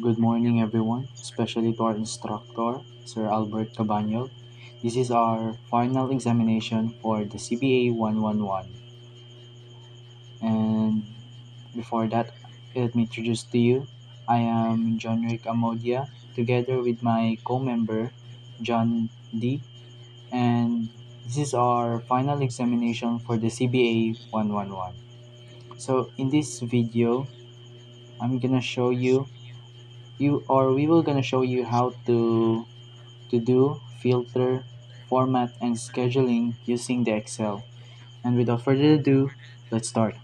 Good morning, everyone, especially to our instructor, Sir Albert Cabanyo. This is our final examination for the CBA 111. And before that, let me introduce to you. I am John Rick Amodia, together with my co-member, John D. And this is our final examination for the CBA 111. So in this video, I'm gonna show we will gonna show you how to do, filter, format, and scheduling using the Excel. And without further ado, let's start.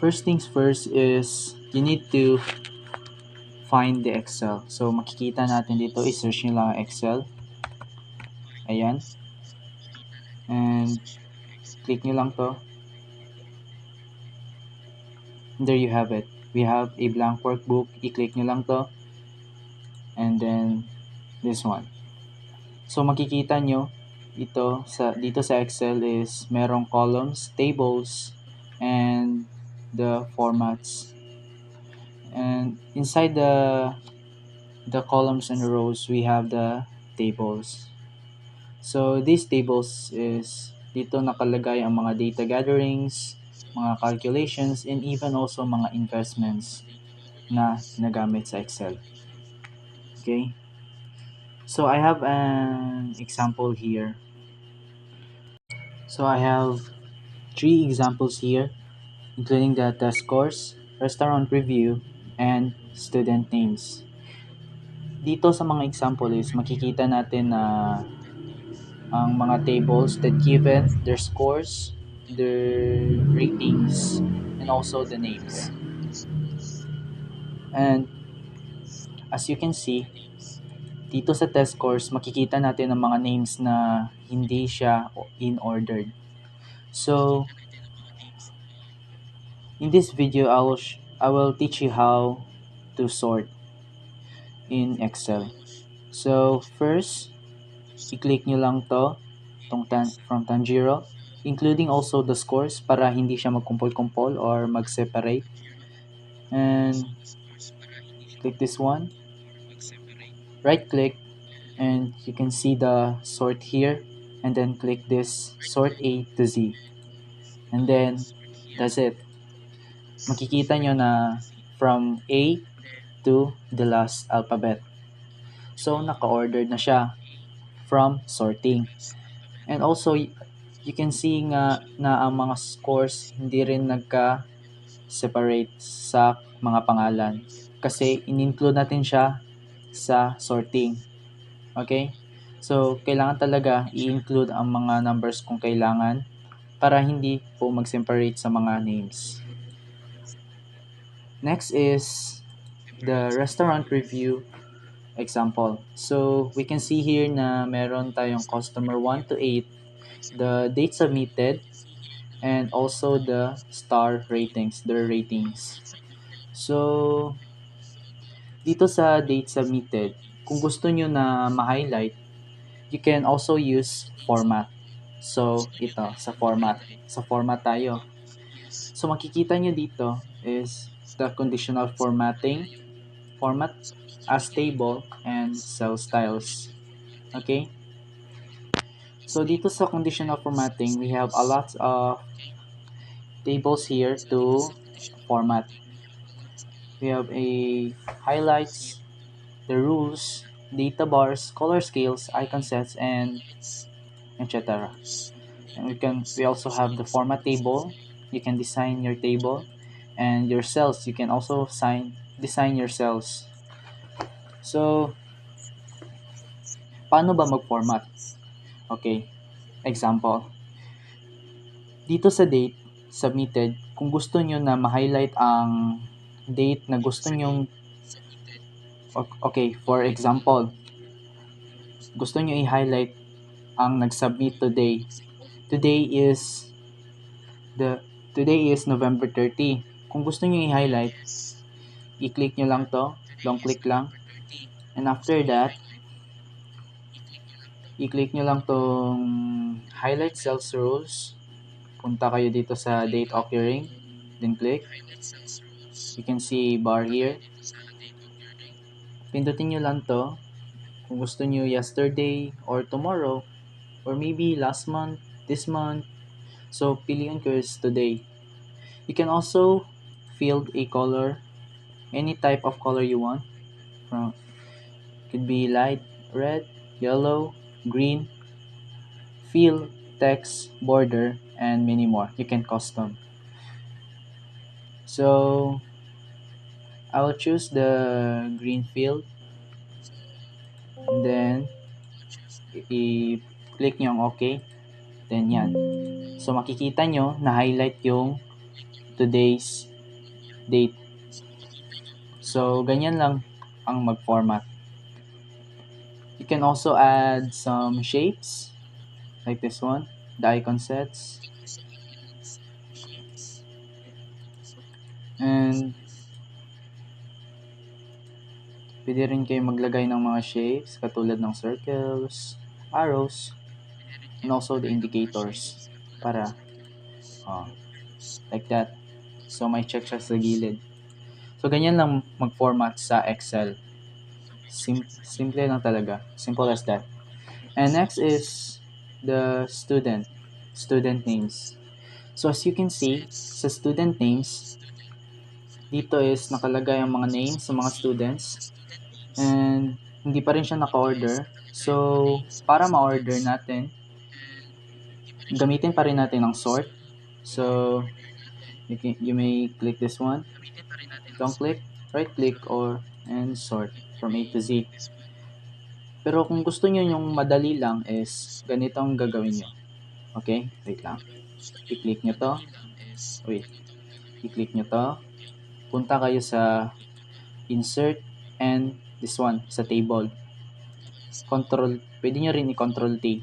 First things first is you need to find the Excel. So makikita natin dito, i-search nyo lang ang Excel. Ayan. And click nyo lang to. And there you have it. We have a blank workbook. I-click nyo lang to. And then this one. So makikita nyo dito sa Excel is merong columns, tables, and the formats. And inside the columns and rows, we have the tables. So these tables is dito nakalagay ang mga data gatherings, mga calculations, and even also mga investments na nagamit sa Excel. Okay? So I have an example here. So I have 3 examples here, including the test scores, restaurant review, and student names. Dito sa mga example is makikita natin na ang mga tables that given their scores, their ratings, and also the names. And as you can see, dito sa test scores, makikita natin ang mga names na hindi siya in ordered. So, in this video, I will teach you how to sort in Excel. So, first, i-click nyo lang from Tanjiro, including also the scores para hindi siya magkumpol-kumpol or mag-separate. And click this one, right-click, and you can see the sort here, and then click this sort A to Z. And then, that's it. Makikita nyo na from A to the last alphabet. So, naka-ordered na siya from sorting. And also, you can see nga na ang mga scores hindi rin nagka-separate sa mga pangalan. Kasi in-include natin siya sa sorting. Okay? So, kailangan talaga i-include ang mga numbers kung kailangan para hindi po mag-separate sa mga names. Next is the restaurant review example. So, we can see here na meron tayong customer 1 to 8, the date submitted, and also the star ratings, their ratings. So, dito sa date submitted, kung gusto nyo na ma-highlight, you can also use format. So, ito, sa format tayo. So, makikita nyo dito is the conditional format as table, and cell styles. Okay? So, dito sa conditional formatting, we have a lot of tables here to format. We have a highlights, the rules, data bars, color scales, icon sets, and etc. And we also have the format table. You can design your table, and your cells. You can also design your cells. So, paano ba mag-format? Okay, example. Dito sa date submitted, kung gusto nyo na ma-highlight ang date na gusto nyong okay, for example, gusto nyo i-highlight ang nag-submit today. Today is November 30. Kung gusto nyo i-highlight, i-click nyo lang to, long click lang. And after that, i-click nyo lang tong highlight cells rules. Punta kayo dito sa date occurring, then click. You can see bar here. Pindutin nyo lang to kung gusto nyo yesterday or tomorrow or maybe last month, this month. So, piliin ko is today. You can also fill a color, any type of color you want. From could be light red, yellow, green, fill, text, border, and many more. You can custom. So, I will choose the green field. And then, i-click nyo ang OK. Then, yan. So, makikita nyo na highlight yung today's date. So, ganyan lang ang mag-format. You can also add some shapes like this one, the icon sets. And pwede rin kayo maglagay ng mga shapes katulad ng circles, arrows, and also the indicators para like that. So may check siya sa gilid. So ganyan lang mag-format sa Excel. Simple lang talaga. Simple as that. And next is the student names. So as you can see, sa student names, dito is nakalagay ang mga names sa mga students. And hindi pa rin siya naka-order. So, para ma-order natin, gamitin pa rin natin ang sort. So, you may click this one. Don't click, right click, and sort from A to Z. Pero kung gusto nyo yung madali lang is, ganito ang gagawin nyo. Okay? Wait lang. I-click nyo to. Wait. I-click nyo to. Punta kayo sa insert and this one, sa table. Pwede nyo rin i-control T.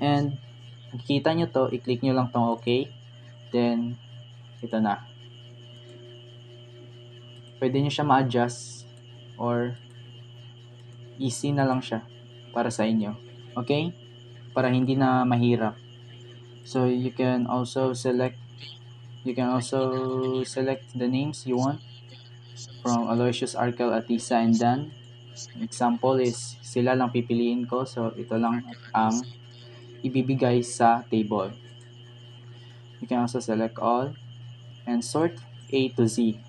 And, makikita nyo to, i-click nyo lang tong OK. Then, ito na. Pwede nyo siya ma-adjust or easy na lang siya para sa inyo. Okay? Para hindi na mahirap. So, you can also select the names you want from Aloysius, Arkel, Atisa, and Dan. Example is, sila lang pipiliin ko. So, ito lang ang ibibigay sa table. You can also select all and sort A to Z.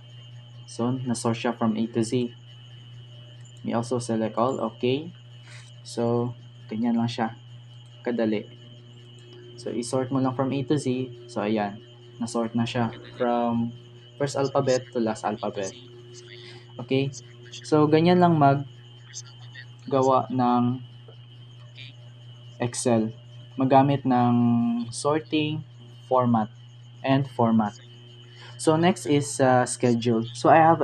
So, na-sort siya from A to Z. We also select all. Okay. So, ganyan lang siya. Kadali. So, i-sort mo lang from A to Z. So, ayan. Na-sort na siya from first alphabet to last alphabet. Okay? So, ganyan lang maggawa ng Excel. Magamit ng sorting, format, and format. So, next is schedule. So, I have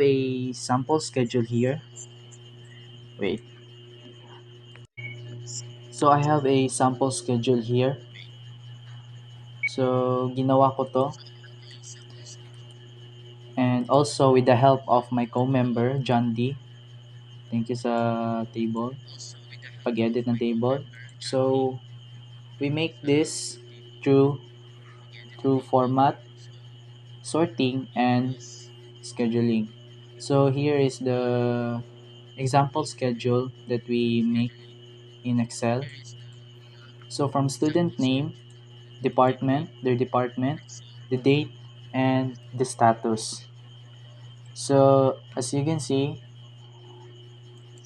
a sample schedule here. Wait. So, I have a sample schedule here. So, ginawa ko to. And also, with the help of my co-member, John D. Thank you sa table. Pag-edit ng table. So, we make this through format, sorting, and scheduling. So, here is the example schedule that we make in Excel. So, from student name, their department, the date, and the status. So, as you can see,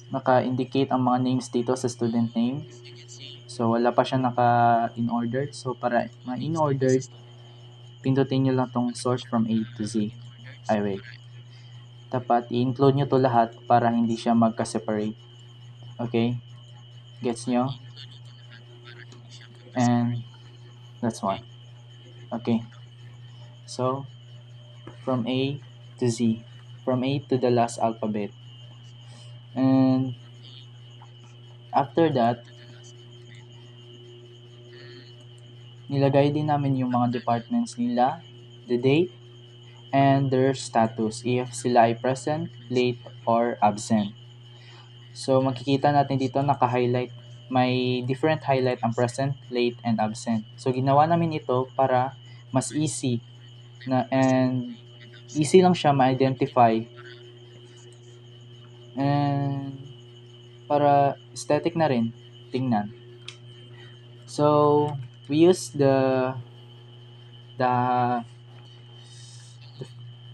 naka-indicate ang mga names dito sa student name. So, wala pa siya naka-in-ordered. So, para ma-in-ordered, pindutin nyo lang tong sort from A to Z. Ay, wait. Dapat i-include nyo to lahat para hindi siya magka-separate. Okay? Gets nyo? And that's one. Okay. So, from A to Z. From A to the last alphabet. And after that, nilagay din namin yung mga departments nila, the date, and their status, if sila ay present, late, or absent. So, makikita natin dito naka-highlight. May different highlight ang present, late, and absent. So, ginawa namin ito para mas easy and easy lang siya ma-identify aesthetic na rin tingnan. So, we use the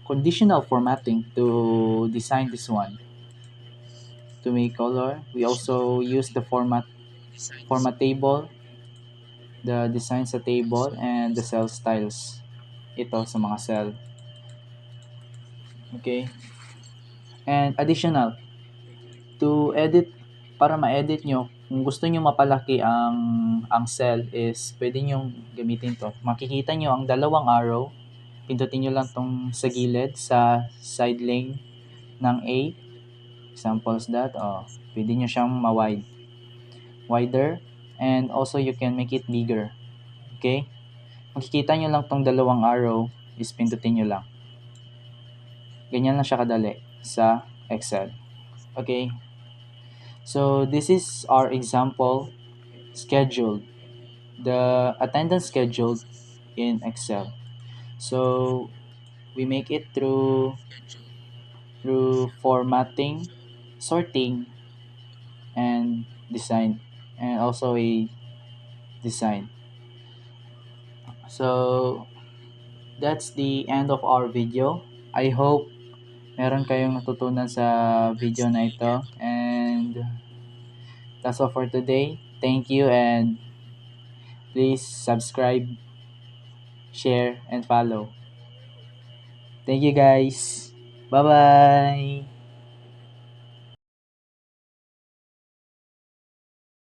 conditional formatting to design this one. To make color, we also use the format table, the design sa table, and the cell styles. Ito sa mga cell. Okay? And additional, to edit, para ma-edit nyo, kung gusto nyo mapalaki ang cell is pwede nyo gamitin to. Makikita nyo ang dalawang arrow, pindutin nyo lang tong sa gilid, sa side lane ng A. Examples that, pwede nyo siyang wider, and also you can make it bigger. Okay? Makikita nyo lang tong dalawang arrow, is pindutin nyo lang. Ganyan lang siya kadali sa Excel. Okay? So, this is our example schedule, the attendance schedule in Excel. So, we make it through formatting, sorting, and design, and also a design. So, that's the end of our video. I hope meron kayong natutunan sa video na ito, and that's all for today. Thank you, and please subscribe, share, and follow. Thank you guys. Bye-bye.